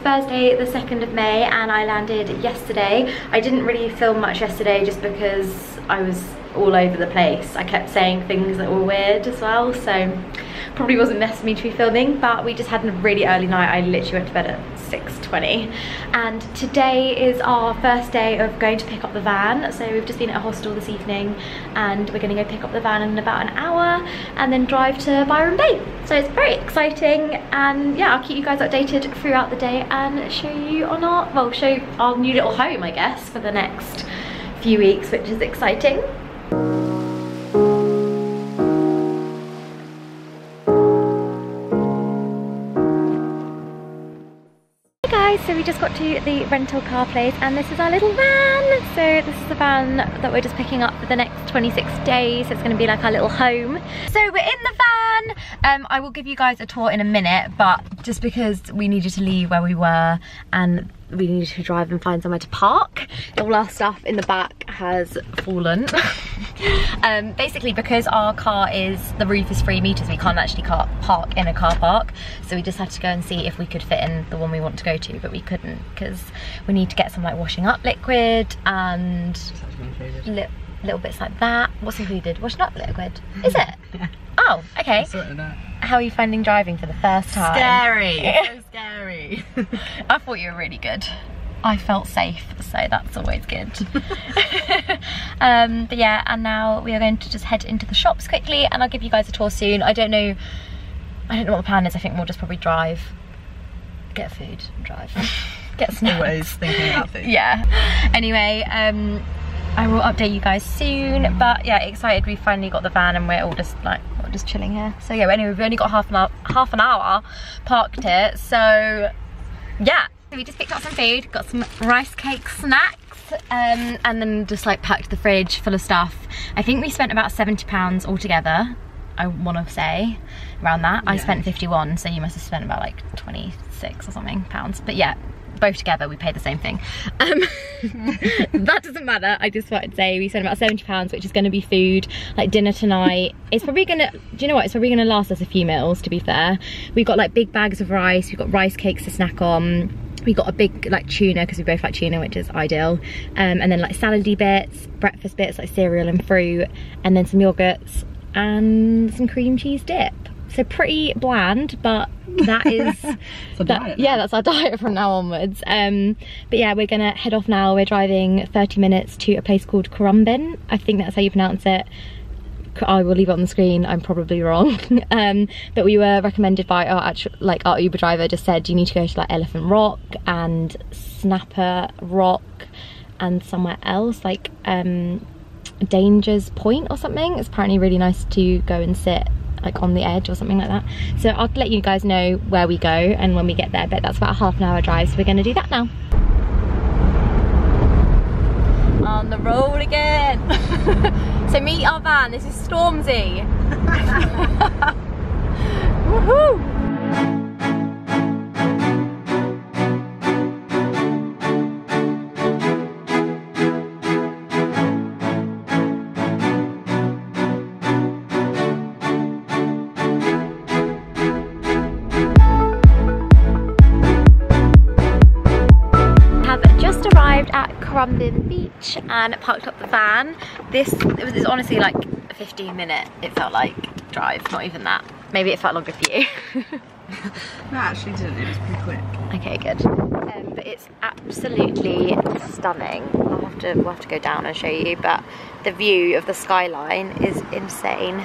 Thursday the 2nd of May and I landed yesterday. I didn't really film much yesterday just because I was all over the place. I kept saying things that were weird as well, so probably wasn't best for me to be filming, but we just had a really early night. I literally went to bed at 6:20 and today is our first day of going to pick up the van. So we've just been at a hostel this evening and we're going to go pick up the van in about an hour and then drive to Byron Bay. So it's very exciting, and yeah, I'll keep you guys updated throughout the day and show you on our, well, show our new little home, I guess, for the next few weeks, which is exciting. So we just got to the rental car place and this is our little van. So this is the van that we're just picking up for the next 26 days. So it's going to be like our little home. So we're in the van. I will give you guys a tour in a minute, but just because we needed to leave where we were and we needed to drive and find somewhere to park, all our stuff in the back has fallen. Basically because our car is, the roof is 3 meters, we can't actually park in a car park, so we just had to go and see if we could fit in the one we want to go to, but we couldn't because we need to get some like washing up liquid and little bits like that. What's included? Washing up liquid? Is it? Yeah. Oh, okay. Sorting out. How are you finding driving for the first time? Scary. So scary. I thought you were really good. I felt safe, so that's always good. But yeah, and now we are going to just head into the shops quickly and I'll give you guys a tour soon. I don't know what the plan is. I think we'll just probably drive, get food and drive. Get snacks. Always thinking about food. Yeah. Anyway, I will update you guys soon, but yeah, excited we finally got the van and we're all just like, we're just chilling here. So yeah, anyway, we've only got half an hour parked here, so yeah. So we just picked up some food, got some rice cake snacks, and then just like packed the fridge full of stuff. I think we spent about £70 altogether, I want to say, around that. Yeah. I spent 51, so you must have spent about like 26 or something pounds, but yeah, both together we paid the same thing. That doesn't matter. I just wanted to say we spent about £70, which is going to be food, like dinner tonight. It's probably gonna, do you know what, it's probably gonna last us a few meals, to be fair. We got like big bags of rice, we've got rice cakes to snack on, we got a big like tuna because we both like tuna, which is ideal, and then like salady bits, breakfast bits like cereal and fruit, and then some yogurts and some cream cheese dip. So pretty bland, but that is yeah, that's our diet from now onwards. But yeah, we're gonna head off now. We're driving 30 minutes to a place called Currumbin. I think that's how you pronounce it. I will leave it on the screen, I'm probably wrong. But we were recommended by our Uber driver, just said you need to go to like Elephant Rock and Snapper Rock and somewhere else like Danger's Point or something. It's apparently really nice to go and sit like on the edge or something like that. So I'll let you guys know where we go and when we get there, but that's about a half an hour drive, so we're gonna do that now. On the road again. So meet our van, this is Stormzy. Woohoo! Currumbin Beach and parked up the van. It was honestly like a 15-minute, it felt like, drive, not even that. Maybe it felt longer for you. No, actually didn't, it was pretty quick. Okay, good. But it's absolutely stunning. We'll have to go down and show you, but the view of the skyline is insane.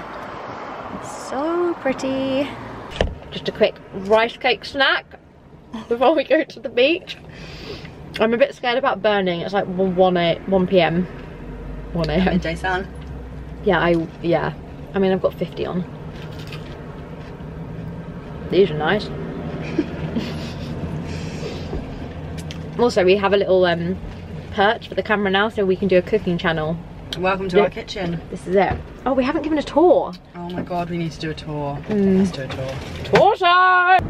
So pretty. Just a quick rice cake snack before we go to the beach. I'm a bit scared about burning. It's like 1 p.m. 1 a.m. Midday sun. Yeah, I mean, I've got 50 on. These are nice. Also, we have a little perch for the camera now so we can do a cooking channel. Welcome to our kitchen. This is it. Oh, we haven't given a tour. Oh my god, we need to do a tour. Let's do a tour. Tour time!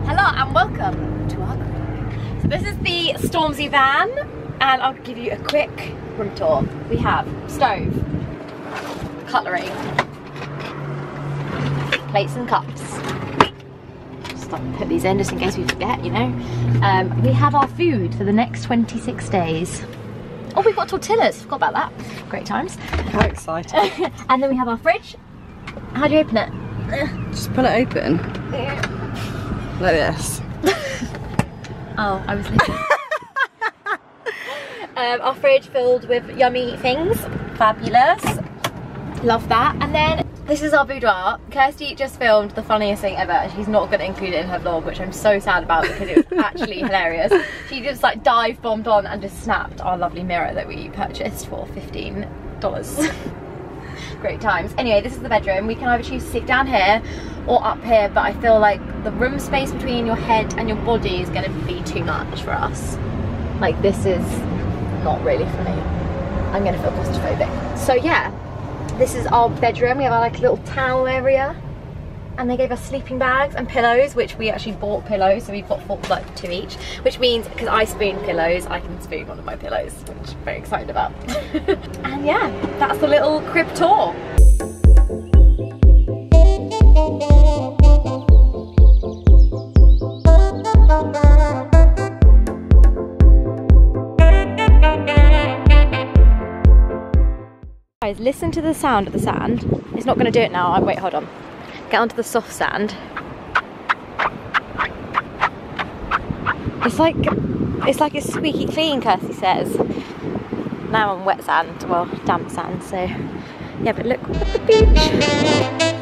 Hello and welcome to our crew. So this is the Sthlm van and I'll give you a quick room tour. We have stove, cutlery, plates and cups. Just like put these in just in case we forget, you know. We have our food for the next 26 days. Oh, we've got tortillas, forgot about that. Great times. How exciting. And then we have our fridge. How do you open it? Just pull it open. Like this. Oh, I was listening. Our fridge filled with yummy things. Fabulous. Love that. And then this is our boudoir. Kirsty just filmed the funniest thing ever. She's not going to include it in her vlog, which I'm so sad about because it was actually hilarious. She just like dive bombed on and just snapped our lovely mirror that we purchased for $15. Great times. Anyway, this is the bedroom. We can either choose to sit down here or up here, but I feel like the room space between your head and your body is going to be too much for us. Like, this is not really for me. I'm going to feel claustrophobic. So yeah, this is our bedroom. We have our like little towel area, and they gave us sleeping bags and pillows, which we actually bought pillows, so we've got like 2 each, which means because I spoon pillows, I can spoon one of my pillows, which I'm very excited about. And yeah, that's the little crib tour. Guys, listen to the sound of the sand. It's not going to do it now. Wait, hold on. Get onto the soft sand. It's like it's squeaky clean, Kirsty says. Now on wet sand, well, damp sand. So yeah, but look at the beach.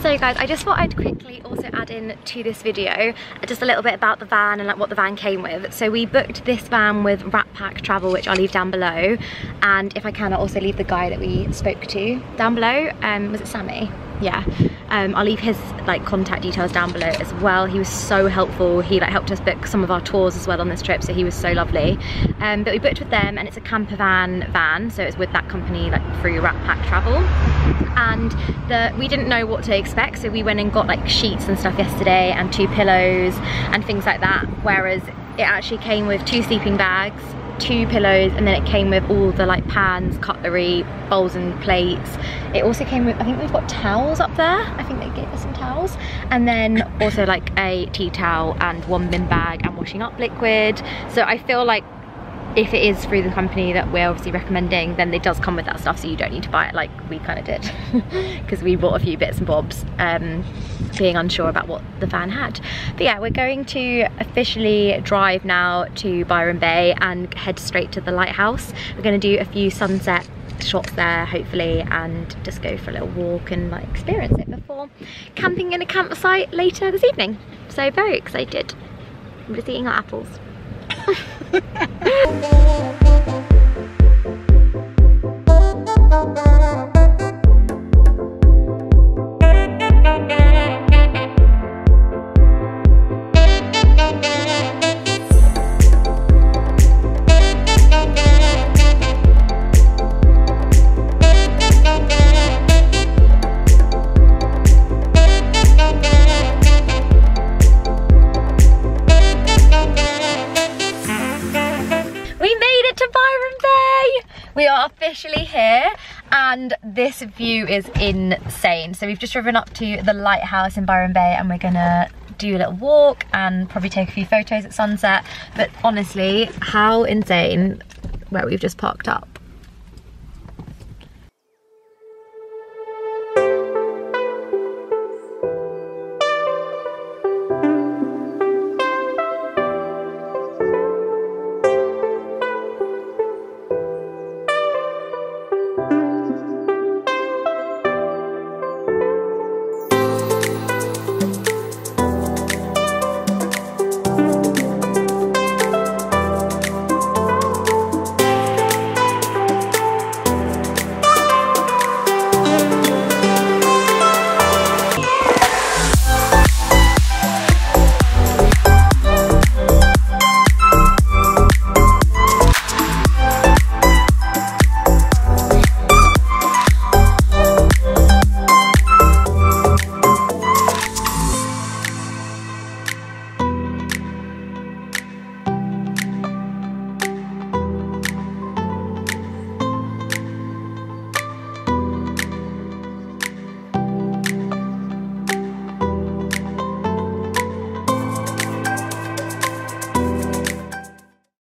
So guys, I just thought I'd quickly also add in to this video just a little bit about the van and like what the van came with. So we booked this van with Rat Pack Travel, which I'll leave down below, and if I can I'll also leave the guy that we spoke to down below. Was it Sammy? Yeah. I'll leave his like contact details down below as well. He was so helpful. He like helped us book some of our tours as well on this trip, so he was so lovely. But we booked with them, and it's a camper van, so it's with that company like through Rat Pack Travel. And we didn't know what to expect, so we went and got like sheets and stuff yesterday and 2 pillows and things like that, whereas it actually came with 2 sleeping bags, 2 pillows, and then it came with all the like pans, cutlery, bowls and plates. It also came with, I think we've got towels up there. I think they gave us some towels. And then also like a tea towel and 1 bin bag and washing up liquid. So I feel like if it is through the company that we're obviously recommending, then it does come with that stuff, so you don't need to buy it like we kind of did. Because we bought a few bits and bobs, being unsure about what the van had. But yeah, we're going to officially drive now to Byron Bay and head straight to the lighthouse. We're going to do a few sunset shots there hopefully, and just go for a little walk and like experience it before camping in a campsite later this evening. So very excited. I'm just eating our apples. We are officially here, and this view is insane. So we've just driven up to the lighthouse in Byron Bay, and we're gonna do a little walk and probably take a few photos at sunset. But honestly, how insane where we've just parked up.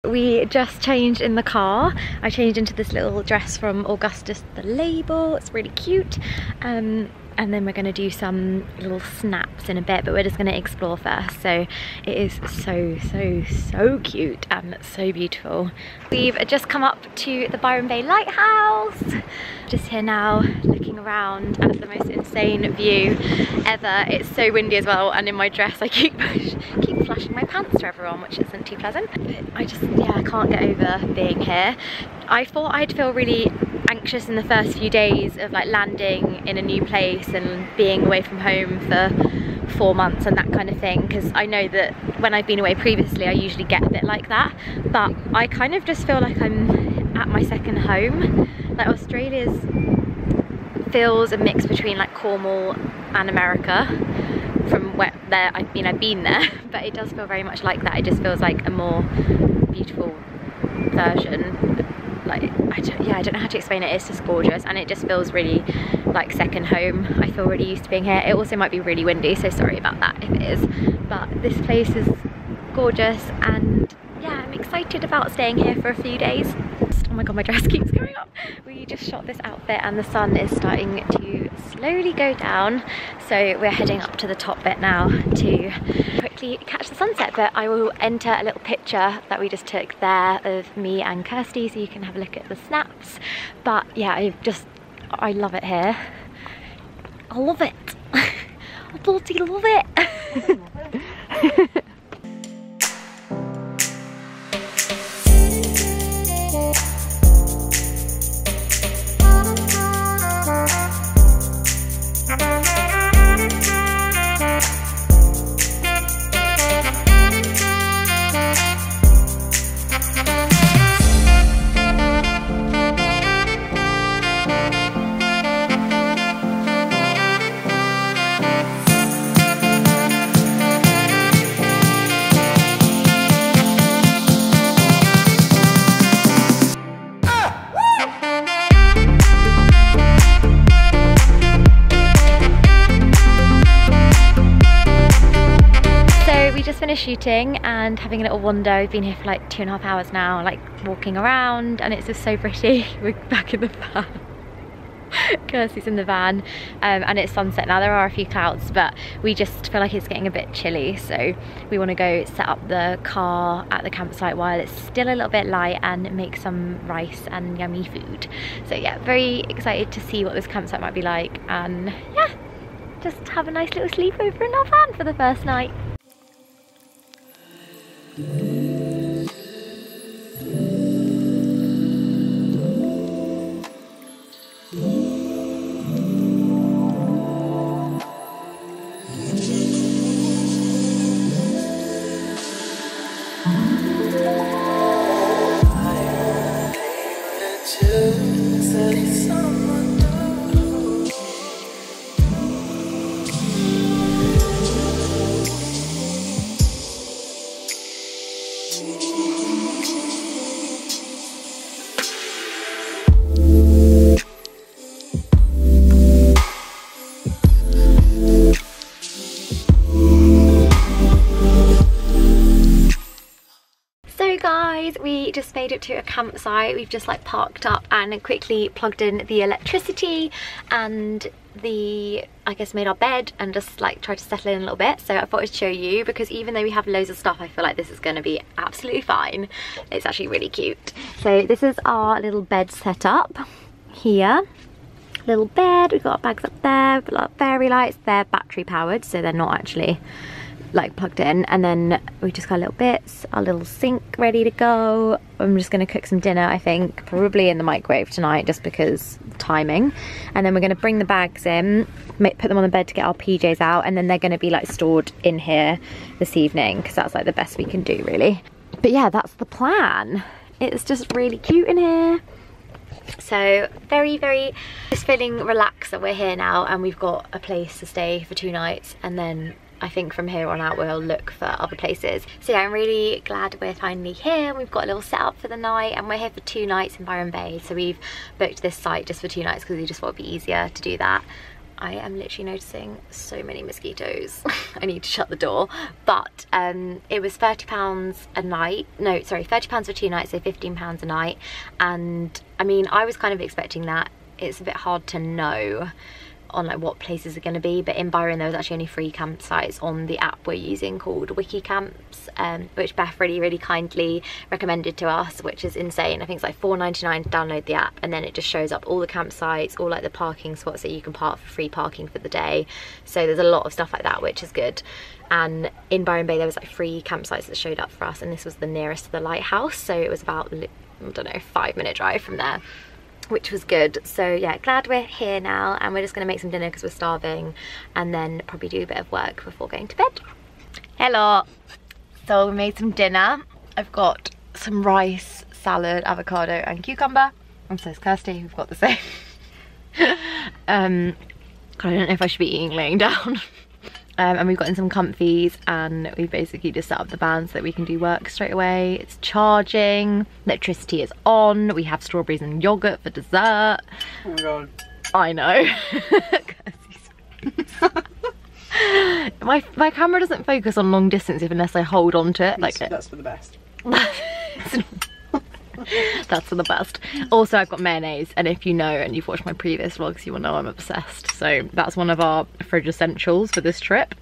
We just changed in the car. I changed into this little dress from Augustus the Label. It's really cute. And then we're going to do some little snaps in a bit, but we're just going to explore first. So it is so cute and so beautiful. We've just come up to the Byron Bay lighthouse. Just here now, looking around at the most insane view ever. It's so windy as well, and in my dress I keep flashing my pants to everyone, which isn't too pleasant. But I can't get over being here. I thought I'd feel really anxious in the first few days of like landing in a new place and being away from home for 4 months and that kind of thing, because I know that when I've been away previously I usually get a bit like that, but I kind of just feel like I'm at my second home. Like Australia's feels a mix between like Cornwall and America. From where there I've been there, but it does feel very much like that. It just feels like a more beautiful version. Like I don't know how to explain it. It's just gorgeous, and it just feels really like second home. I feel really used to being here. It also might be really windy, so sorry about that if it is, but this place is gorgeous, and yeah, I'm excited about staying here for a few days. Oh my god, my dress keeps going up. We just shot this outfit and the sun is starting to slowly go down, so we're heading up to the top bit now to quickly catch the sunset. But I will enter a little picture that we just took there of me and Kirsty, so you can have a look at the snaps. But yeah, I love it here. I love it. I bloody love it. Finished shooting and having a little wander. We've been here for like 2.5 hours now, like walking around, and it's just so pretty. We're back in the van. Kirsty's in the van, and it's sunset now. There are a few clouds, but we just feel like it's getting a bit chilly, so we want to go set up the car at the campsite while it's still a little bit light and make some rice and yummy food. So yeah, very excited to see what this campsite might be like, and yeah, just have a nice little sleepover in our van for the first night. guys, we just made it to a campsite. We've just like parked up and quickly plugged in the electricity and I guess made our bed and just like tried to settle in a little bit. So I thought I'd show you, because even though we have loads of stuff, I feel like this is going to be absolutely fine. It's actually really cute. So this is our little bed set up here. Little bed, we've got our bags up there, we've got our fairy lights. They're battery powered, so they're not actually like plugged in. And then we just got little bits, our little sink ready to go. I'm just gonna cook some dinner, I think, probably in the microwave tonight, just because timing. And then we're gonna bring the bags in, put them on the bed to get our PJs out, and then they're gonna be like stored in here this evening, because that's like the best we can do, really. But yeah, that's the plan. It's just really cute in here. So very just feeling relaxed that we're here now and we've got a place to stay for 2 nights, and then I think from here on out we'll look for other places. So yeah, I'm really glad we're finally here. We've got a little setup for the night and we're here for 2 nights in Byron Bay. So we've booked this site just for 2 nights because we just thought it'd be easier to do that. I am literally noticing so many mosquitoes. I need to shut the door. But it was £30 a night. No, sorry, £30 for 2 nights, so £15 a night. And I mean, I was kind of expecting that. It's a bit hard to know on like what places are going to be, but in Byron there was actually only 3 campsites on the app we're using called WikiCamps, which Beth really kindly recommended to us, which is insane. I think it's like $4.99 to download the app, and then it just shows up all the campsites, all like the parking spots that you can park for free parking for the day. So there's a lot of stuff like that, which is good. And in Byron Bay there was like 3 campsites that showed up for us, and this was the nearest to the lighthouse, so it was about, I don't know, 5-minute drive from there, which was good. So yeah, glad we're here now, and we're just gonna make some dinner because we're starving, and then probably do a bit of work before going to bed. Hello. So we made some dinner. I've got some rice, salad, avocado and cucumber. And so is Kirsty, we've got the same. I don't know if I should be eating laying down. And we've gotten some comfies, and we basically just set up the van so that we can do work straight away. It's charging, electricity is on, we have strawberries and yogurt for dessert. Oh my god. I know. my camera doesn't focus on long distance unless I hold on to it. That's for the best. That's for the best. Also, I've got mayonnaise, and if you know and you've watched my previous vlogs, you will know I'm obsessed. So that's one of our fridge essentials for this trip.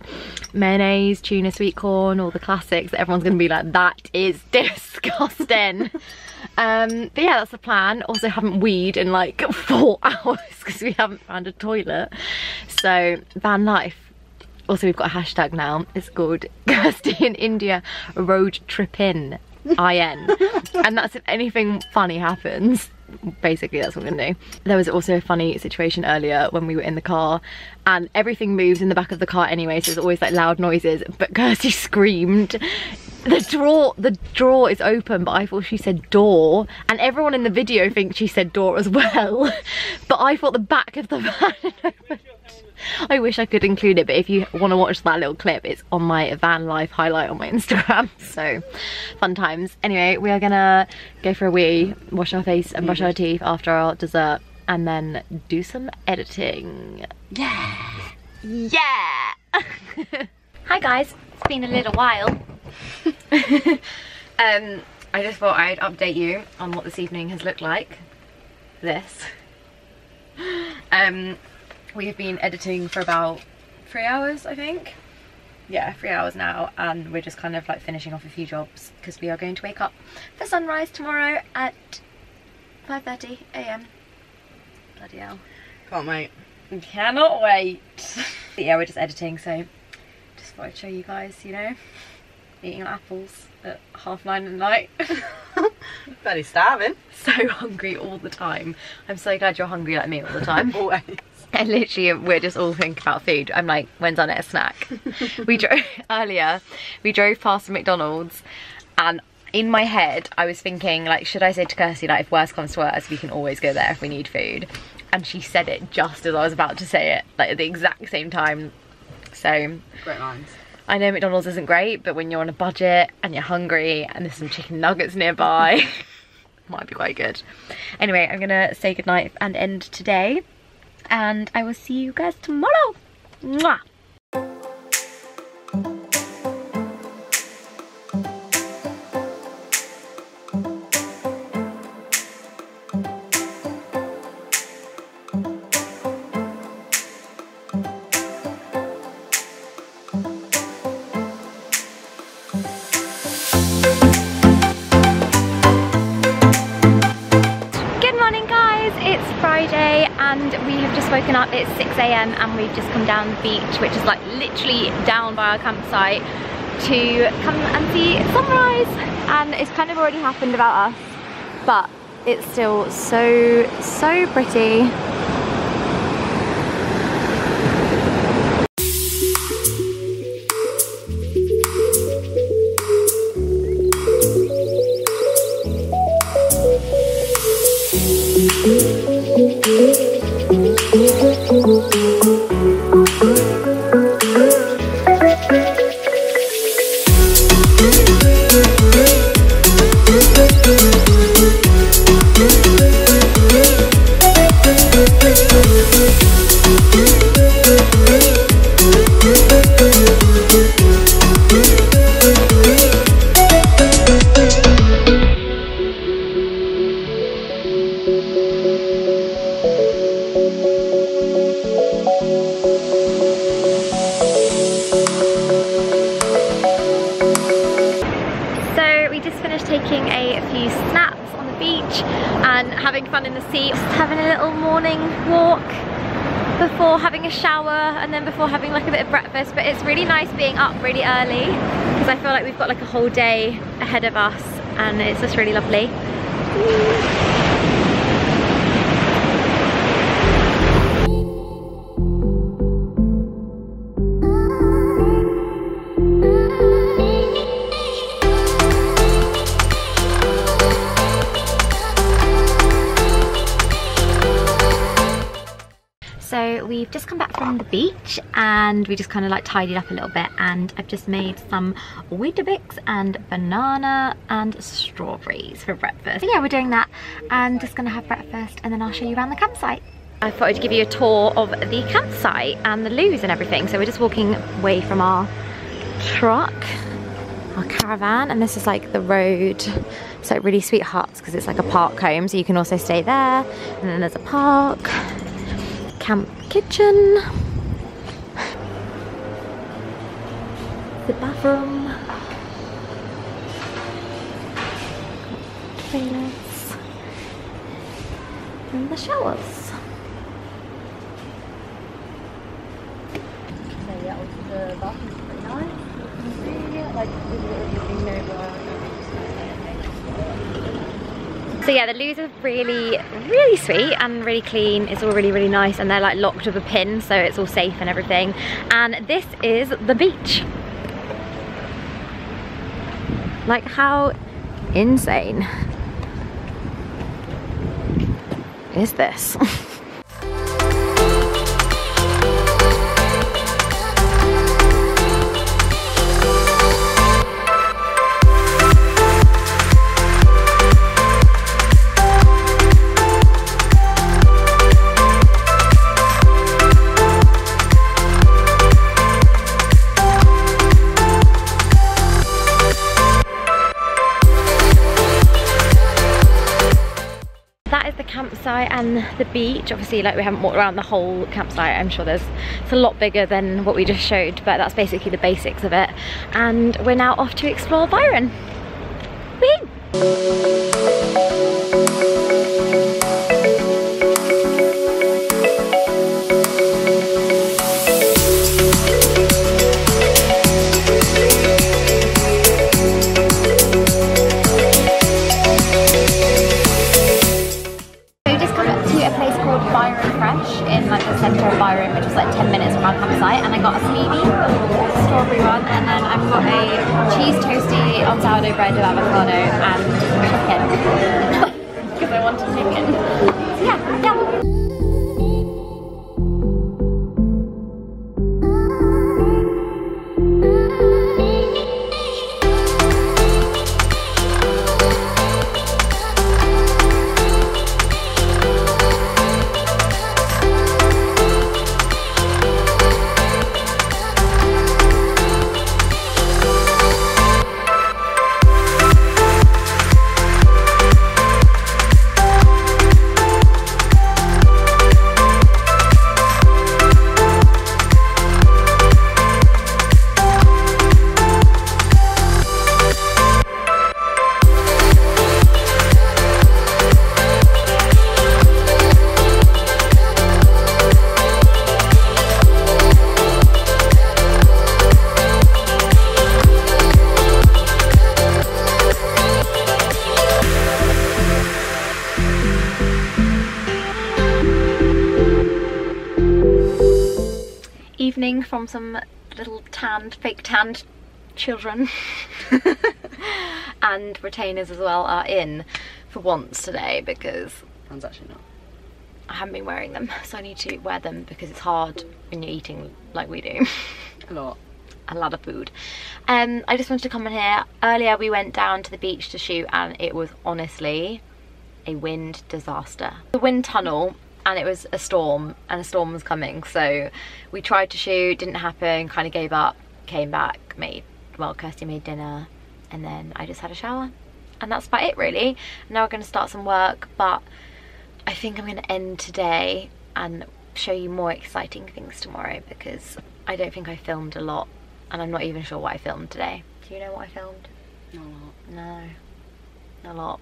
Mayonnaise, tuna, sweet corn, all the classics. Everyone's gonna be like, that is disgusting. But yeah, that's the plan. Also haven't weed in like 4 hours because we haven't found a toilet. So van life. Also, we've got a hashtag now. It's called Kirsty in India Road Trip In. IN, and that's if anything funny happens. Basically that's what we're gonna do. There was also a funny situation earlier when we were in the car, and everything moves in the back of the car anyway, so there's always like loud noises, but Kirsty screamed, the drawer is open, but I thought she said door, and everyone in the video thinks she said door as well. But I thought the back of the van opened. I wish I could include it, but if you want to watch that little clip, it's on my van life highlight on my Instagram. So fun times. Anyway, we are gonna go for a wee, wash our face and brush our teeth after our dessert, and then do some editing. Yeah. Hi guys, it's been a little while. I just thought I'd update you on what this evening has looked like. This. We have been editing for about 3 hours, I think. Yeah, 3 hours now, and we're just kind of like finishing off a few jobs because we are going to wake up for sunrise tomorrow at 5:30 AM. Bloody hell. Can't wait. Cannot wait. But yeah, we're just editing, so just thought I'd show you guys, you know, eating apples at 9:30 at night. Bloody starving. So hungry all the time. I'm so glad you're hungry like me all the time. Always. And literally we're just all thinking about food. I'm like, when's our next snack? We drove past McDonald's, and in my head I was thinking like, should I say to Kirsty like, if worse comes to worse, we can always go there if we need food? And she said it just as I was about to say it, like at the exact same time. So great lines. I know McDonald's isn't great, but when you're on a budget and you're hungry and there's some chicken nuggets nearby, might be quite good. Anyway, I'm gonna say goodnight and end today, and I will see you guys tomorrow. Mwah! Friday and we have just woken up. It's 6 AM and we've just come down the beach, which is like literally down by our campsite, to come and see sunrise. And it's kind of already happened about us, but it's still so pretty. Taking a few snaps on the beach and having fun in the sea, just having a little morning walk before having a shower and then before having like a bit of breakfast. But it's really nice being up really early because I feel like we've got like a whole day ahead of us and it's just really lovely. So we've just come back from the beach and we just kind of like tidied up a little bit, and I've just made some Weetabix and banana and strawberries for breakfast. So yeah, we're doing that and just gonna have breakfast and then I'll show you around the campsite. I thought I'd give you a tour of the campsite and the loos and everything. So we're just walking away from our truck, our caravan, and this is like the road. It's like really sweet huts because it's like a park home, so you can also stay there. And then there's a park. Camp kitchen, the bathroom, toilets, and the showers. So yeah, the bathroom's pretty nice. Like, so yeah, the loos are really sweet and really clean. It's all really nice, and they're like locked with a pin, so it's all safe and everything. And this is the beach. Like, how insane is this? Campsite and the beach. Obviously, like, we haven't walked around the whole campsite. I'm sure it's a lot bigger than what we just showed, but that's basically the basics of it. And we're now off to explore Byron. Whee! In like the centre of Byron, which is like 10 minutes from our campsite, and I got a Sthlm, strawberry one, and then I've got a cheese toasty on sourdough bread with avocado and chicken because I wanted chicken. So yeah. tanning from some little fake tanned children. And retainers as well are in for once today because Mine's actually not. I haven't been wearing them, so I need to wear them because it's hard when you're eating like we do. A lot of food. I just wanted to come in here. Earlier we went down to the beach to shoot and it was honestly a wind disaster. The wind tunnel, and it was a storm, and a storm was coming, so we tried to shoot, didn't happen, kind of gave up, came back, Kirsty made dinner, and then I just had a shower, and that's about it really. Now we're going to start some work, but I think I'm going to end today and show you more exciting things tomorrow because I don't think I filmed a lot, and I'm not even sure what I filmed today. Do you know what I filmed? Not a lot. No, not a lot.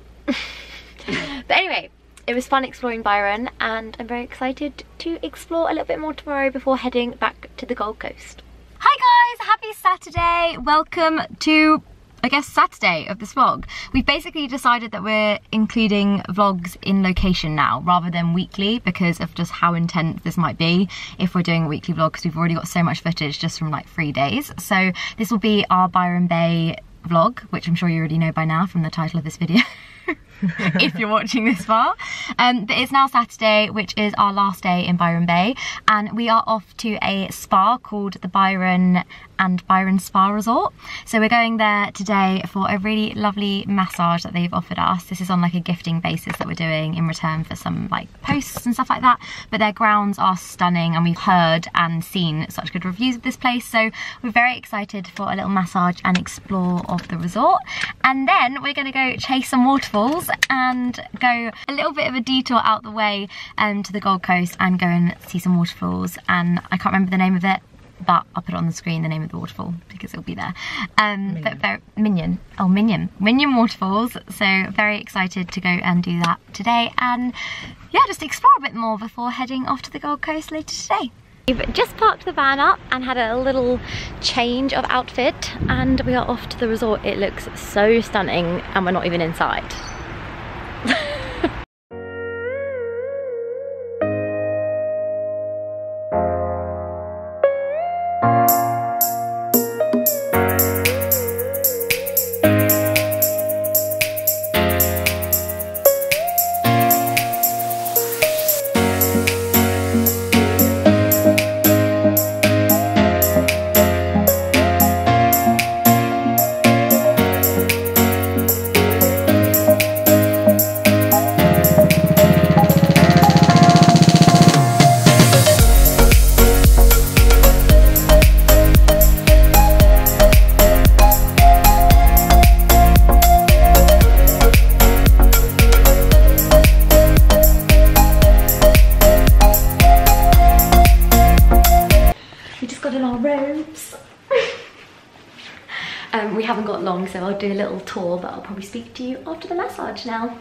But anyway, it was fun exploring Byron, and I'm very excited to explore a little bit more tomorrow before heading back to the Gold Coast. Hi guys, happy Saturday. Welcome to, I guess, Saturday of this vlog. We've basically decided that we're including vlogs in location now rather than weekly because of just how intense this might be if we're doing a weekly vlog, because we've already got so much footage just from like 3 days. So this will be our Byron Bay vlog, which I'm sure you already know by now from the title of this video. If you're watching this far. But it's now Saturday, which is our last day in Byron Bay, and we are off to a spa called the Byron and Byron Spa Resort. So we're going there today for a really lovely massage that they've offered us. This is on like a gifting basis that we're doing in return for some like posts and stuff like that, but their grounds are stunning and we've heard and seen such good reviews of this place, so we're very excited for a little massage and explore of the resort. And then we're going to go chase some waterfalls and go a little bit of a detour out the way to the Gold Coast and go and see some waterfalls, and I can't remember the name of it, but I'll put it on the screen, the name of the waterfall, because it'll be there. But Minion waterfalls, so very excited to go and do that today, and yeah, just explore a bit more before heading off to the Gold Coast later today. We've just parked the van up and had a little change of outfit, and we are off to the resort. It looks so stunning and we're not even inside. We haven't got long, so I'll do a little tour, but I'll probably speak to you after the massage now.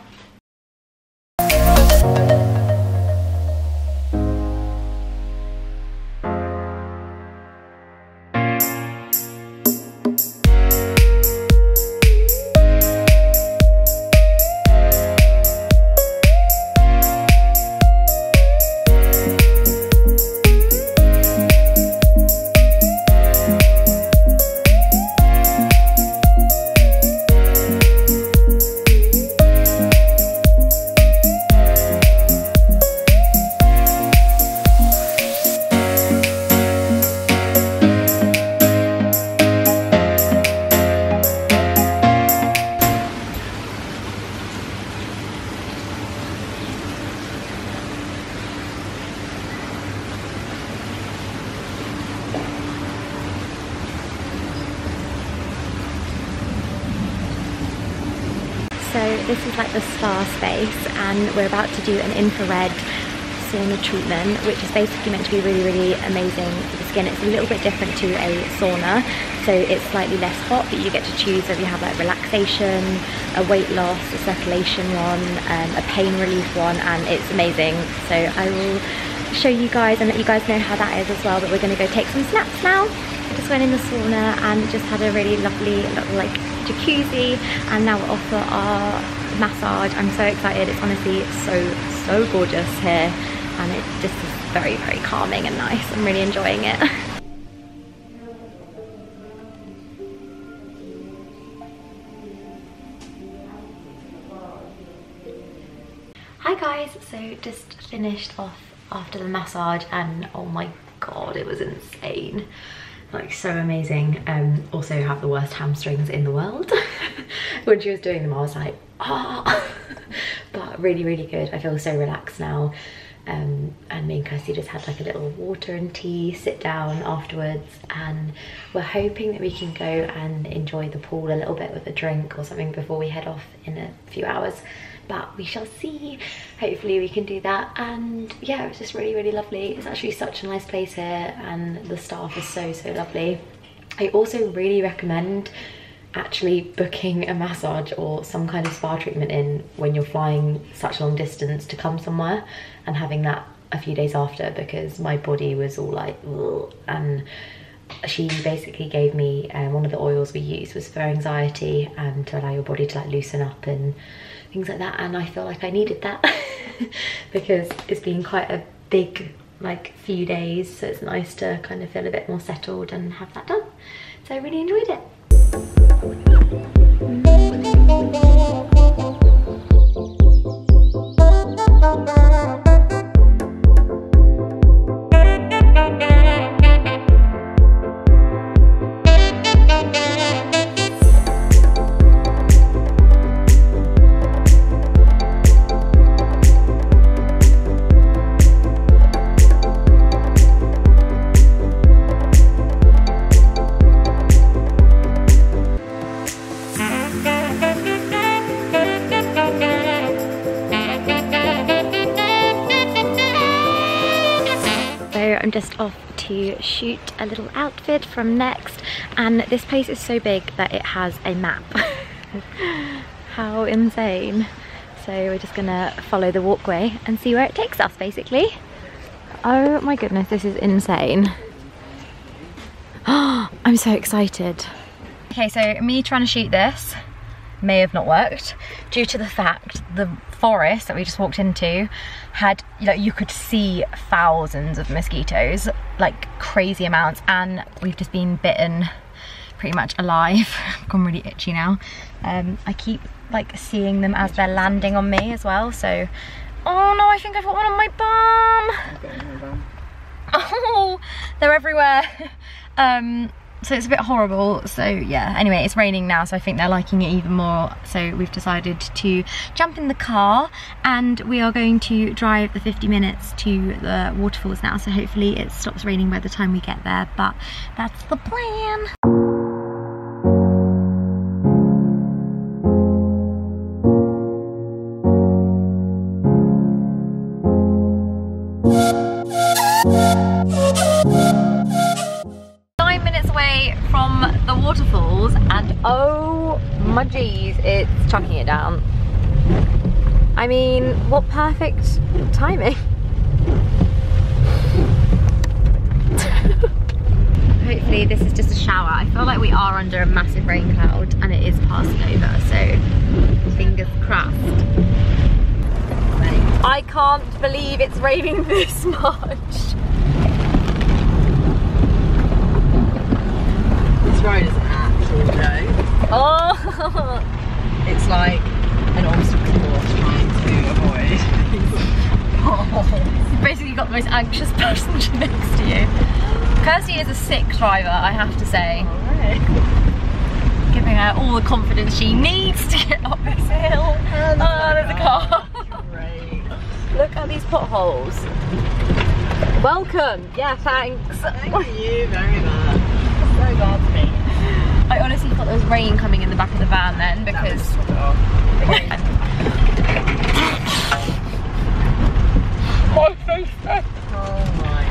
So this is like the spa space, and we're about to do an infrared sauna treatment, which is basically meant to be really, really amazing for the skin. It's a little bit different to a sauna, so it's slightly less hot, but you get to choose whether you have like relaxation, a weight loss, a circulation one, a pain relief one, and it's amazing. So I will show you guys and let you guys know how that is as well, but we're going to go take some snaps now. I just went in the sauna and just had a really lovely little like jacuzzi, and now we're off for our massage. I'm so excited. It's honestly so gorgeous here, and it just is very, very calming and nice. I'm really enjoying it. Hi guys, so just finished off after the massage and oh my god, it was insane. Like so amazing. Also have the worst hamstrings in the world. When she was doing them I was like, ah. But really, really good. I feel so relaxed now. And me and Kirsty just had like a little water and tea sit down afterwards, and we're hoping that we can go and enjoy the pool a little bit with a drink or something before we head off in a few hours, but we shall see. Hopefully we can do that. And yeah, it was just really, really lovely. It's actually such a nice place here and the staff is so, so lovely. I also really recommend actually booking a massage or some kind of spa treatment in when you're flying such a long distance to come somewhere, and having that a few days after, because my body was all like, ugh. And she basically gave me one of the oils we use was for anxiety and to allow your body to like loosen up and things like that, and I feel like I needed that because it's been quite a big like few days, so it's nice to kind of feel a bit more settled and have that done. So I really enjoyed it. I'm just off to shoot a little outfit from Next, and this place is so big that it has a map. How insane. So we're just gonna follow the walkway and see where it takes us basically. Oh my goodness, this is insane. Oh, I'm so excited. Okay, so me trying to shoot this may have not worked due to the fact the forest that we just walked into had, like, you could see thousands of mosquitoes, like crazy amounts, and we've just been bitten pretty much alive. I've gone really itchy now. I keep like seeing them as they're landing on me as well, so oh no, I think I've got one on my bum. Oh, they're everywhere. So it's a bit horrible. So yeah, anyway, it's raining now, so I think they're liking it even more. So we've decided to jump in the car and we are going to drive the 50 minutes to the waterfalls now. So hopefully it stops raining by the time we get there, but that's the plan. From the waterfalls, and oh my geez, it's chucking it down. I mean, what perfect timing. Hopefully this is just a shower. I feel like we are under a massive rain cloud and it is passing over, so fingers crossed. I can't believe it's raining this much. Road is an actual joke. Oh! It's like an obstacle course trying to avoid. Oh. You've basically got the most anxious passenger next to you. Kirsty is a sick driver, I have to say. Alright. Giving her all the confidence she needs to get up this hill. Oh, there's a car. Great. Look at these potholes. Welcome. Yeah, thanks. Thank you very much. So glad to meet you. I honestly thought there was rain coming in the back of the van then, because my face. Oh my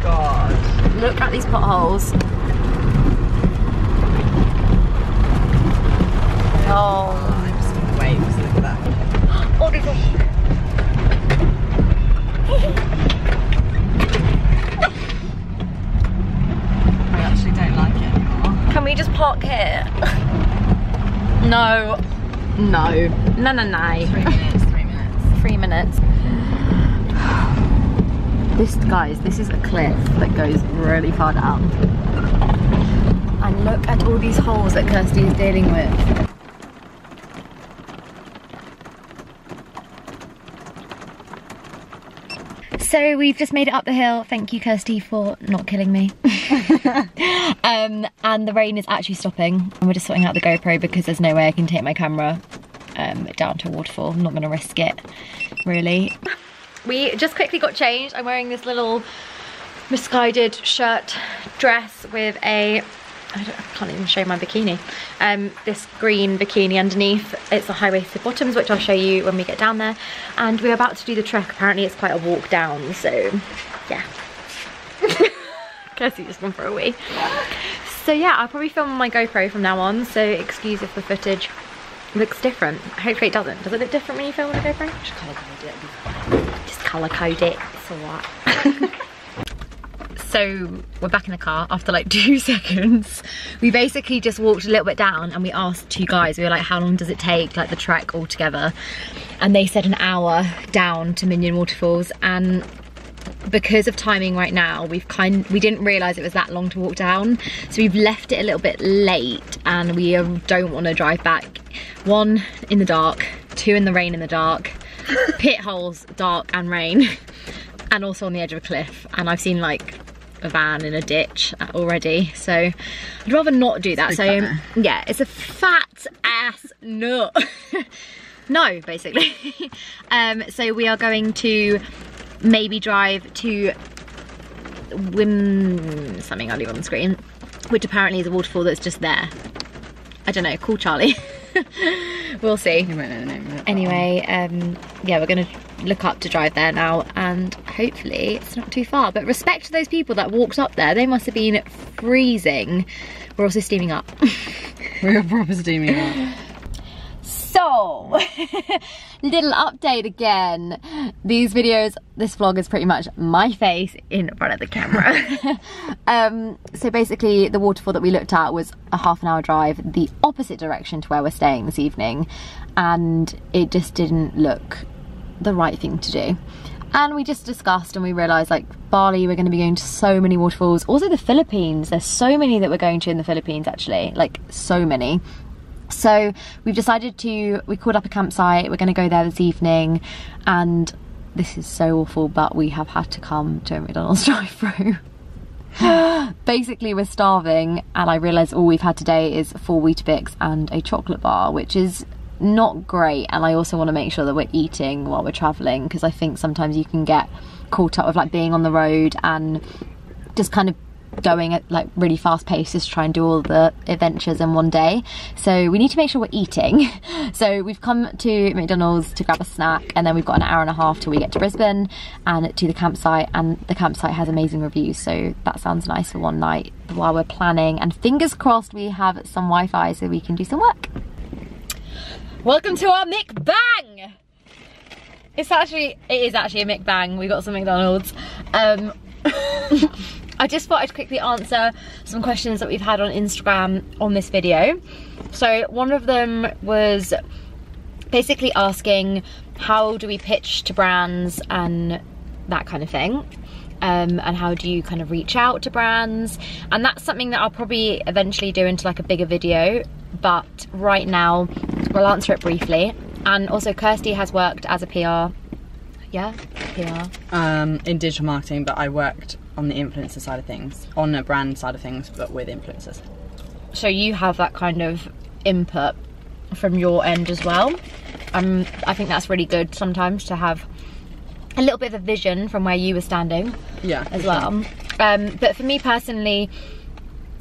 god. Look at these potholes. Oh. I'm just gonna wait, just look at that. Oh, this is... I actually don't like it anymore. Can we just park here? No. No. No, no, no. 3 minutes, 3 minutes. 3 minutes. This, guys, this is a cliff that goes really far down. And look at all these holes that Kirsty is dealing with. So we've just made it up the hill. Thank you, Kirsty, for not killing me. And the rain is actually stopping. And we're just sorting out the GoPro because there's no way I can take my camera down to a waterfall. I'm not gonna risk it, really. We just quickly got changed. I'm wearing this little misguided shirt dress with a, I can't even show my bikini. This green bikini underneath. It's the high-waisted bottoms, which I'll show you when we get down there. And we're about to do the trek. Apparently it's quite a walk down, so yeah. Kirsty just gone for a wee. So yeah, I'll probably film on my GoPro from now on, so excuse if the footage looks different. Hopefully it doesn't. Does it look different when you film on a GoPro? Just colour code it. Just colour code it, it's alright. So we're back in the car after like 2 seconds. We basically just walked a little bit down and we asked 2 guys, we were like, how long does it take, like the trek all together? And they said an hour down to Minion Waterfalls. And because of timing right now, we didn't realise it was that long to walk down. So we've left it a little bit late and we don't want to drive back. 1, in the dark, 2, in the rain in the dark, pit holes, dark and rain, and also on the edge of a cliff. And I've seen like a van in a ditch already, so I'd rather not do that. So yeah, it's a fat ass nut. No, basically. So we are going to maybe drive to something I'll leave on the screen, which apparently is a waterfall that's just there. I don't know, call Charlie. We'll see. You won't know the name of it. Anyway, yeah, we're gonna look up to drive there now, and hopefully it's not too far. But respect to those people that walked up there. They must have been freezing. We're also steaming up. We're proper steaming up. So, little update again. These videos, this vlog is pretty much my face in front of the camera. So basically the waterfall that we looked at was a half-an-hour drive the opposite direction to where we're staying this evening, and it just didn't look the right thing to do. And we just discussed and we realised, like, Bali, we're going to be going to so many waterfalls. Also the Philippines, there's so many that we're going to in the Philippines actually, like so many. So we've decided we called up a campsite, we're going to go there this evening, and this is so awful, but we have had to come to a McDonald's drive-through. Basically we're starving, and I realised all we've had today is 4 Weetabix and a chocolate bar, which is not great. And I also want to make sure that we're eating while we're travelling, because I think sometimes you can get caught up with like being on the road and just kind of going at like really fast paces to try and do all the adventures in one day. So we need to make sure we're eating. So we've come to McDonald's to grab a snack, and then we've got an hour and a half till we get to Brisbane and to the campsite, and the campsite has amazing reviews, so that sounds nice for one night while we're planning, and fingers crossed we have some Wi-Fi so we can do some work. Welcome to our McBang! It is actually a McBang. We got some McDonald's. I just thought I'd quickly answer some questions that we've had on Instagram on this video. So one of them was basically asking, how do we pitch to brands and that kind of thing? And how do you kind of reach out to brands? And that's something that I'll probably eventually do into like a bigger video, but right now we'll answer it briefly. And also Kirsty has worked as a PR. Yeah, PR. In digital marketing, but I worked on the influencer side of things, on a brand side of things, but with influencers. So you have that kind of input from your end as well. I think that's really good sometimes to have a little bit of a vision from where you were standing, yeah, as well. But for me personally,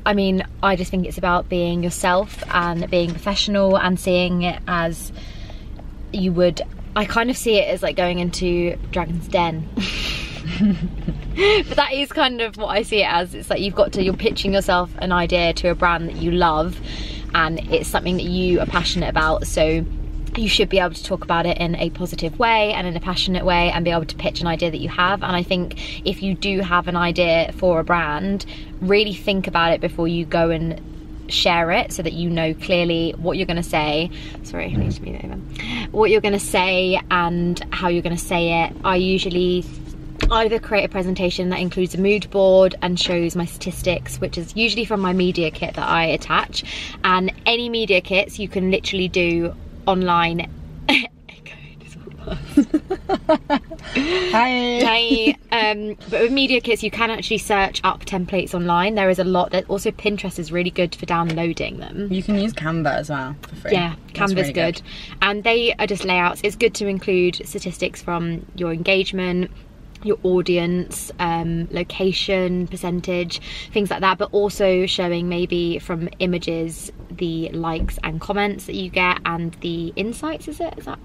I mean, I just think it's about being yourself and being professional and seeing it as you would. I kind of see it as like going into Dragon's Den. But that is kind of what I see it as. It's like you're pitching yourself an idea to a brand that you love, and it's something that you are passionate about, so you should be able to talk about it in a positive way and in a passionate way and be able to pitch an idea that you have. And I think if you do have an idea for a brand, really think about it before you go and share it, so that you know clearly what you're going to say. Sorry, I need to move over. What you're going to say and how you're going to say it. I usually either create a presentation that includes a mood board and shows my statistics, which is usually from my media kit that I attach, and any media kits you can literally do online. Hi. But with media kits, you can actually search up templates online. There is a lot. Also, Pinterest is really good for downloading them. You can use Canva as well for free. Yeah, Canva's really good. And they are just layouts. It's good to include statistics from your engagement, your audience, location, percentage, things like that, but also showing maybe from images the likes and comments that you get and the insights. Is that?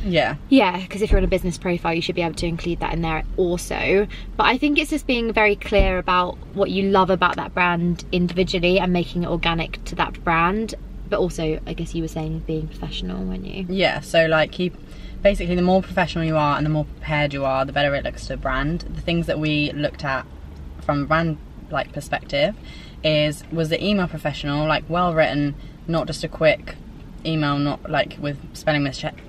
Yeah. Yeah, because if you're on a business profile, you should be able to include that in there also. But I think it's just being very clear about what you love about that brand individually and making it organic to that brand. But also, I guess you were saying being professional, weren't you? Yeah, so like basically the more professional you are and the more prepared you are, the better it looks to a brand. The things that we looked at from a brand like perspective was the email professional, like well written, not just a quick email, not like with spelling mistakes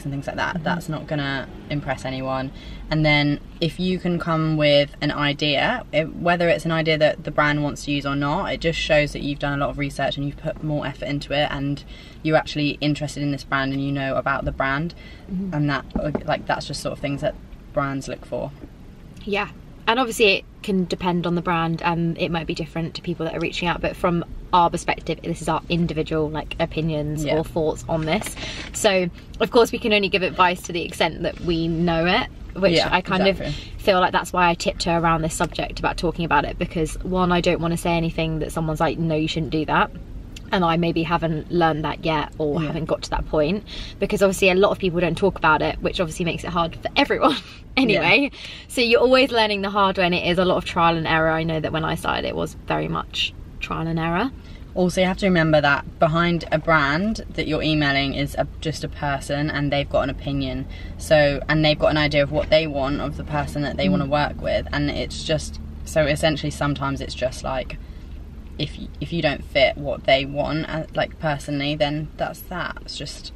and things like that. That's not gonna impress anyone. And then if you can come with an idea, whether it's an idea that the brand wants to use or not, it just shows that you've done a lot of research and you've put more effort into it and you're actually interested in this brand and you know about the brand. And that's just sort of things that brands look for. Yeah, and obviously it can depend on the brand and it might be different to people that are reaching out, but from our perspective, this is our individual like opinions or thoughts on this. So of course we can only give advice to the extent that we know it, which I kind of feel like that's why I tiptoe around this subject about talking about it, because one, I don't want to say anything that someone's like, no, you shouldn't do that, and I maybe haven't learned that yet or haven't got to that point, because obviously a lot of people don't talk about it, which obviously makes it hard for everyone anyway. So you're always learning the hard way, and it is a lot of trial and error. I know that when I started it was very much trial and error. Also, you have to remember that behind a brand that you're emailing is just a person, and they've got an opinion. So, and they've got an idea of what they want of the person that they want to work with, and it's just, so essentially sometimes it's just like, if you don't fit what they want, like personally, then that's that. It's just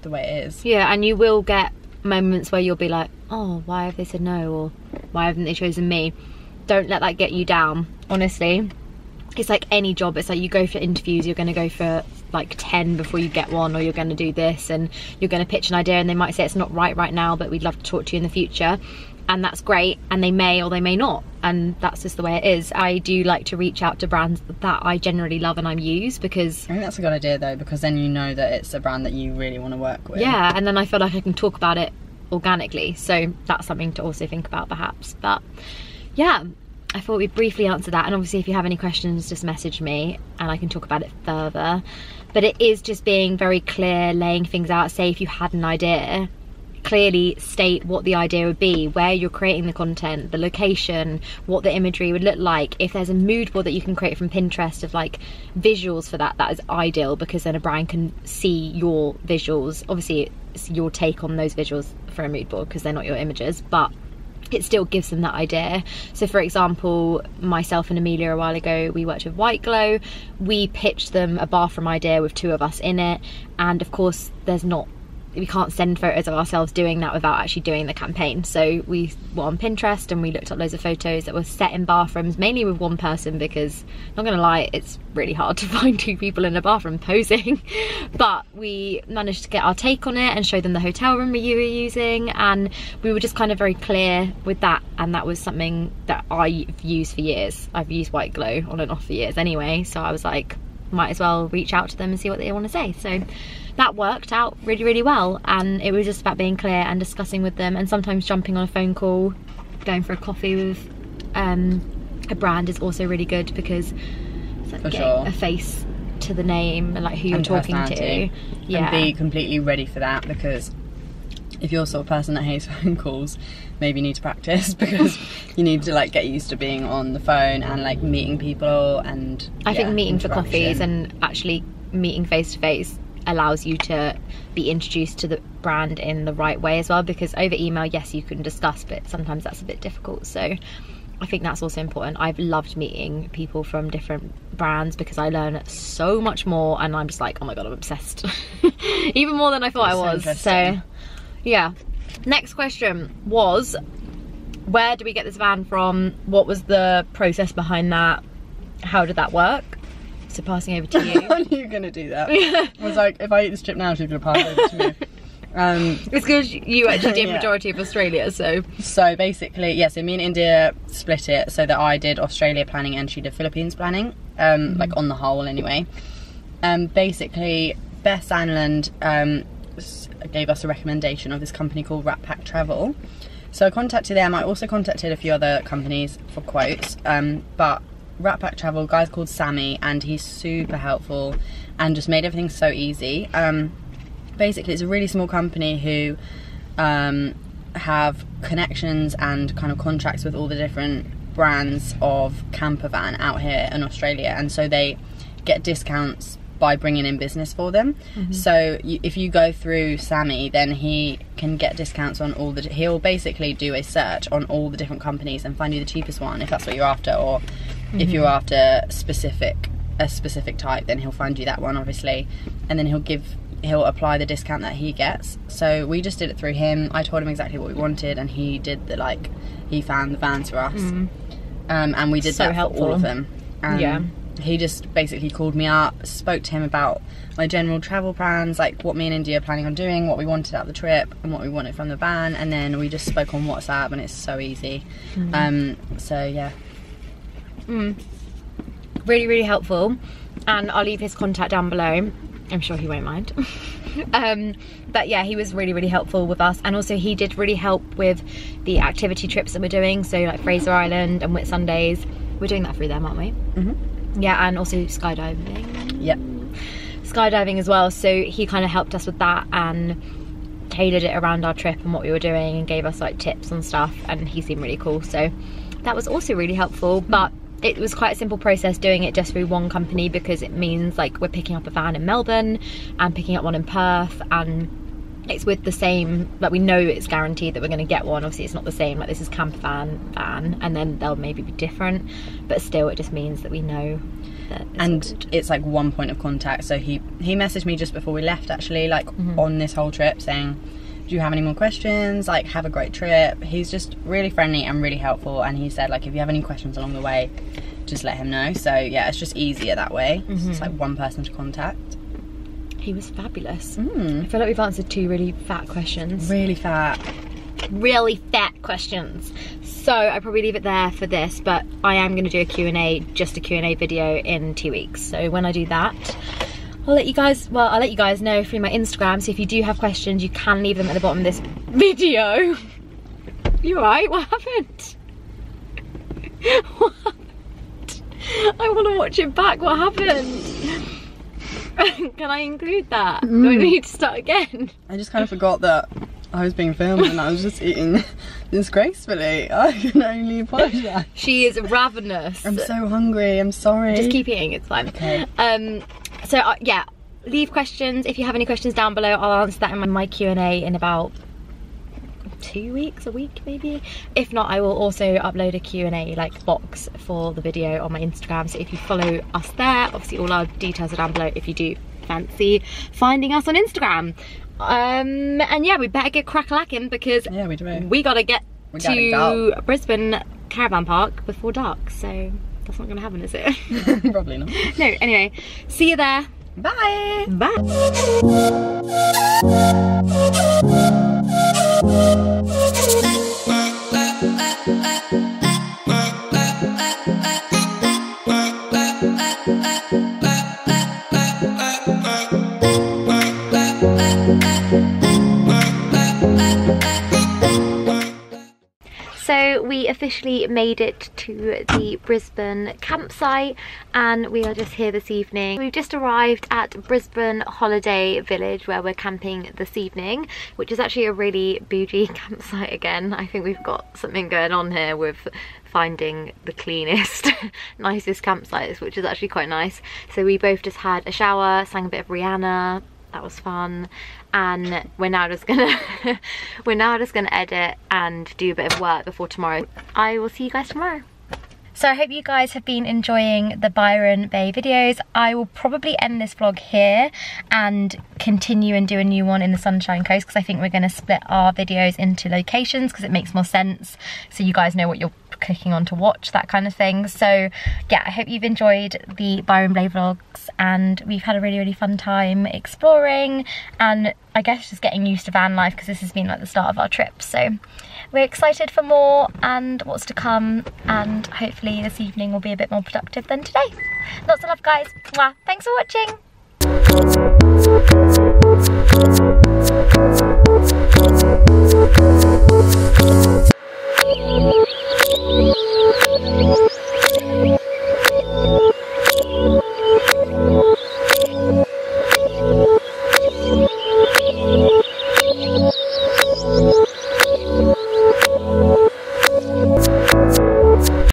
the way it is. Yeah, and you will get moments where you'll be like, oh, why have they said no, or why haven't they chosen me? Don't let that get you down, honestly. It's like any job. It's like you go for interviews, you're going to go for like 10 before you get one, or you're going to do this and you're going to pitch an idea and they might say it's not right now, but we'd love to talk to you in the future. And that's great, and they may or they may not, and that's just the way it is. I do like to reach out to brands that I generally love and I use, because I think that's a good idea though, because then you know that it's a brand that you really want to work with. Yeah, and then I feel like I can talk about it organically, so that's something to also think about perhaps. But yeah, I thought we'd briefly answer that, and obviously if you have any questions just message me and I can talk about it further. But it is just being very clear, laying things out. Say if you had an idea, clearly state what the idea would be, where you're creating the content, the location, what the imagery would look like. If there's a mood board that you can create from Pinterest of like visuals for that, that is ideal, because then a brand can see your visuals. Obviously it's your take on those visuals for a mood board because they're not your images, but it still gives them that idea. So for example, myself and Amelia a while ago, we worked with White Glow. We pitched them a bathroom idea with 2 of us in it, and of course we can't send photos of ourselves doing that without actually doing the campaign. So we were on Pinterest and we looked up loads of photos that were set in bathrooms, mainly with one person, because not gonna lie, it's really hard to find 2 people in a bathroom posing. But we managed to get our take on it and show them the hotel room we were using, and we were just kind of very clear with that. And that was something that I've used for years. I've used White Glow on and off for years anyway, so I was like, might as well reach out to them and see what they want to say. So that worked out really, really well, and it was just about being clear and discussing with them, and sometimes jumping on a phone call, going for a coffee with a brand is also really good, because it's like getting a face to the name and like who you're talking to. Yeah, and be completely ready for that, because if you're the sort of person that hates phone calls, maybe you need to practice, because you need to like get used to being on the phone and like meeting people. And I think meeting for coffees and actually meeting face to face allows you to be introduced to the brand in the right way as well, because over email, yes, you can discuss, but sometimes that's a bit difficult. So I think that's also important. I've loved meeting people from different brands because I learn so much more, and I'm just like, oh my god, I'm obsessed. Even more than I thought I was. So yeah. Next question was, where do we get this van from? What was the process behind that? How did that work? So passing over to you. I knew you were going to do that. I was like, if I eat this chip now, she's going to pass over to me. It's because you actually did majority of Australia, so. So basically, yeah, so me and India split it so that I did Australia planning and she did Philippines planning, like on the whole anyway. Basically, Beth Sandland gave us a recommendation of this company called Rat Pack Travel. So I contacted them. I also contacted a few other companies for quotes, but Rat Pack Travel, a guy's called Sammy, and he's super helpful and just made everything so easy. Basically, it's a really small company who have connections and kind of contracts with all the different brands of camper van out here in Australia, and so they get discounts by bringing in business for them. So if you go through Sammy, then he can get discounts on all the, he'll basically do a search on all the different companies and find you the cheapest one if that's what you're after, or if you're after a specific type, then he'll find you that one obviously, and then he'll apply the discount that he gets. So we just did it through him. I told him exactly what we wanted, and he did he found the vans for us, and we did so that helpful. For all of them. Yeah. He just basically called me up, spoke to him about my general travel plans, like what me and India are planning on doing, what we wanted out of the trip, and what we wanted from the van, and then we just spoke on WhatsApp, and it's so easy. So yeah. Really, really helpful, and I'll leave his contact down below. I'm sure he won't mind. But yeah, he was really, really helpful with us, and also he did really help with the activity trips that we're doing, so like Fraser Island and Whit Sundays. We're doing that through them, aren't we? Yeah, and also skydiving. Yep. Skydiving as well, so he kind of helped us with that and tailored it around our trip and what we were doing and gave us like tips and stuff, and he seemed really cool, so that was also really helpful. But it was quite a simple process doing it just through one company, because it means like we're picking up a van in Melbourne and picking up one in Perth, and it's with the same, like we know it's guaranteed that we're going to get one. Obviously it's not the same, like this is camper van, and then they'll maybe be different, but still it just means that we know that it's like one point of contact. So he messaged me just before we left actually, like on this whole trip, saying, do you have any more questions, like have a great trip. He's just really friendly and really helpful, and he said like if you have any questions along the way, just let him know. So yeah, it's just easier that way. It's like one person to contact. He was fabulous. I feel like we've answered 2 really fat questions. Really fat questions. So I probably leave it there for this, but I am going to do a Q&A, just a Q&A video in 2 weeks. So when I do that, I'll let you guys know through my Instagram. So if you do have questions, you can leave them at the bottom of this video. You alright? What happened? What happened? I want to watch it back. What happened? Can I include that? Do I need to start again? I just kind of forgot that I was being filmed and I was just eating disgracefully. I can only apologise. She is ravenous. I'm so hungry, I'm sorry. Just keep eating, it's fine. Okay. So yeah, leave questions. If you have any questions down below, I'll answer that in my Q&A in about 2 weeks, a week maybe. If not, I will also upload a Q&A like box for the video on my Instagram. So if you follow us there, obviously all our details are down below if you do fancy finding us on Instagram. And yeah, we better get crack-a-lacking, because yeah, we gotta get to Brisbane Caravan Park before dark. So that's not gonna happen, is it? Probably not. No, anyway, see you there. Bye. Bye. So we officially made it to the Brisbane campsite, and we are just here this evening. We've just arrived at Brisbane Holiday Village, where we're camping this evening, which is actually a really bougie campsite again. I think we've got something going on here with finding the cleanest, nicest campsites, which is actually quite nice. So we both just had a shower, sang a bit of Rihanna. That was fun, and we're now just gonna edit and do a bit of work before tomorrow. I will see you guys tomorrow. So I hope you guys have been enjoying the Byron Bay videos. I will probably end this vlog here and continue and do a new one in the Sunshine Coast, because I think we're going to split our videos into locations because it makes more sense, so you guys know what you're clicking on to watch, that kind of thing. So yeah, I hope you've enjoyed the Byron Bay vlogs, and we've had a really, really fun time exploring and I guess just getting used to van life, because this has been like the start of our trip. So we're excited for more and what's to come, and hopefully this evening will be a bit more productive than today. Lots of love, guys. Mwah. Thanks for watching.